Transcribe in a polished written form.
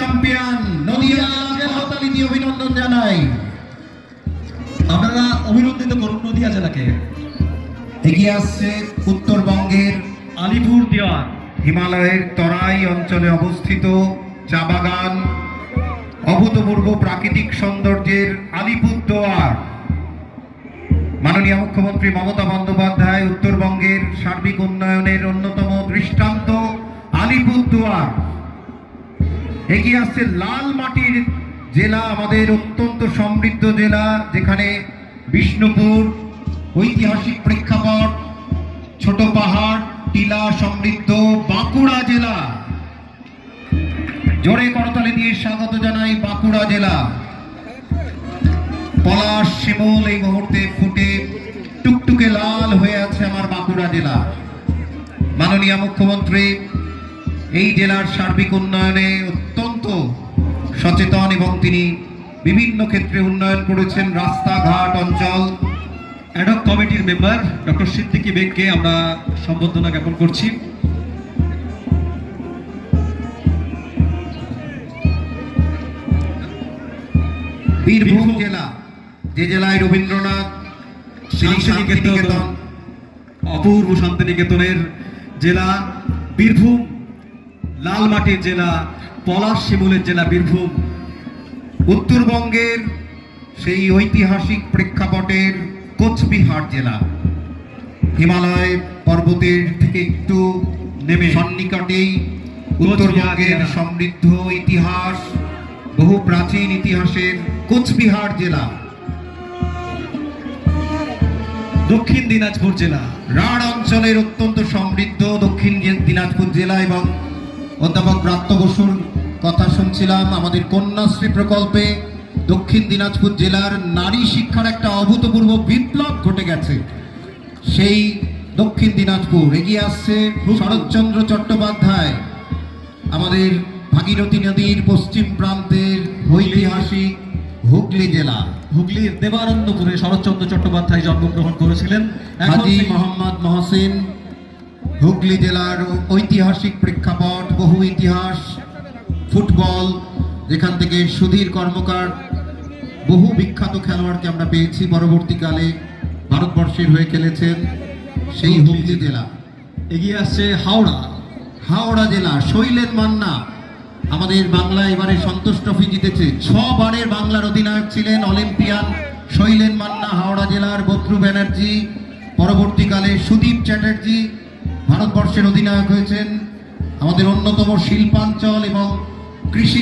Champion Nadia হাততালি দিয়ে অভিনন্দন জানাই। আপনারা অভিনন্দিত করুন নদিয়া জেলাকে। এগিয়ে আসছে উত্তরবঙ্গের আলিপুর দেওয়ান, হিমালয়ের তরাই অঞ্চলে অবস্থিত চা বাগান, অভূতপূর্ব প্রাকৃতিক সৌন্দর্যের আলিপুরদুয়ার। মাননীয় মুখ্যমন্ত্রী মমতা বন্দ্যোপাধ্যায় উত্তরবঙ্গের সার্বিক উন্নয়নের অন্যতম দৃষ্টান্ত আলিপুরদুয়ার। এগিয়ে আসছে লাল মাটির জেলা, আমাদের অত্যন্ত সমৃদ্ধ জেলা, যেখানে বিষ্ণুপুর ঐতিহাসিক প্রেক্ষাপট, ছোট পাহাড় টিলা সমৃদ্ধ বাঁকুড়া জেলা। জোরে করতালি দিয়ে স্বাগত জানাই বাঁকুড়া জেলা। পলাশ শিমুল এই মুহূর্তে ফুটে টুকটুকে লাল হয়ে আছে আমার বাঁকুড়া জেলা। মাননীয় মুখ্যমন্ত্রী এই জেলার সার্বিক উন্নয়নে অত্যন্ত সচেতন এবং তিনি বিভিন্ন ক্ষেত্রে উন্নয়ন করেছেন। রাস্তাঘাট অঞ্চল। অ্যাডহক কমিটির মেম্বার ডক্টর সিদ্দিকী বেগকে আমরা সম্বর্ধনা জ্ঞাপন করছি। বীরভূম জেলা, যে জেলায় রবীন্দ্রনাথ শান্তিনিকেতন, অপূর্ব শান্তিনিকেতনের জেলা বীরভূম, লালমাটির জেলা, পলাশ শিমুলের জেলা বীরভূম। উত্তরবঙ্গের সেই ঐতিহাসিক প্রেক্ষাপটের কোচবিহার জেলা, হিমালয় পর্বতের থেকে একটু নেমে সন্নিকটেই উত্তরবঙ্গের সমৃদ্ধ ইতিহাস, বহু প্রাচীন ইতিহাসের কোচবিহার জেলা। দক্ষিণ দিনাজপুর জেলা, রাঢ় অঞ্চলের অত্যন্ত সমৃদ্ধ দক্ষিণ দিনাজপুর জেলা। এবং অধ্যাপক ব্রাত্য বসুর কথা শুনছিলাম, আমাদের কন্যাশ্রী প্রকল্পে দক্ষিণ দিনাজপুর জেলার নারী শিক্ষার একটা অভূতপূর্ব বিপ্লব ঘটে গেছে। সেই দক্ষিণ দিনাজপুর। এগিয়ে আসছে শরৎচন্দ্র চট্টোপাধ্যায়, আমাদের ভাগীরথী নদীর পশ্চিম প্রান্তের ঐতিহাসিক হুগলি জেলা। হুগলির দেবানন্দপুরে শরৎচন্দ্র চট্টোপাধ্যায় জন্মগ্রহণ করেছিলেন। হাজী মোহাম্মদ মহসিন। হুগলি জেলার ঐতিহাসিক প্রেক্ষাপট, বহু ইতিহাস, ফুটবল, যেখান থেকে সুধীর কর্মকার বহু বিখ্যাত খেলোয়াড়কে আমরা পেয়েছি, পরবর্তীকালে ভারতবর্ষের হয়ে খেলেছেন, সেই হুগলি জেলা। এগিয়ে আসছে হাওড়া, হাওড়া জেলা, শৈলেন মান্না, আমাদের বাংলা এবারে সন্তোষ ট্রফি জিতেছে, 6 বারের বাংলার অধিনায়ক ছিলেন অলিম্পিয়ান শৈলেন মান্না। হাওড়া জেলার বদ্রু ব্যানার্জি, পরবর্তীকালে সুদীপ চ্যাটার্জি ভারতবর্ষের অধিনায়ক হয়েছেন। আমাদের অন্যতম শিল্পাঞ্চল এবং কৃষি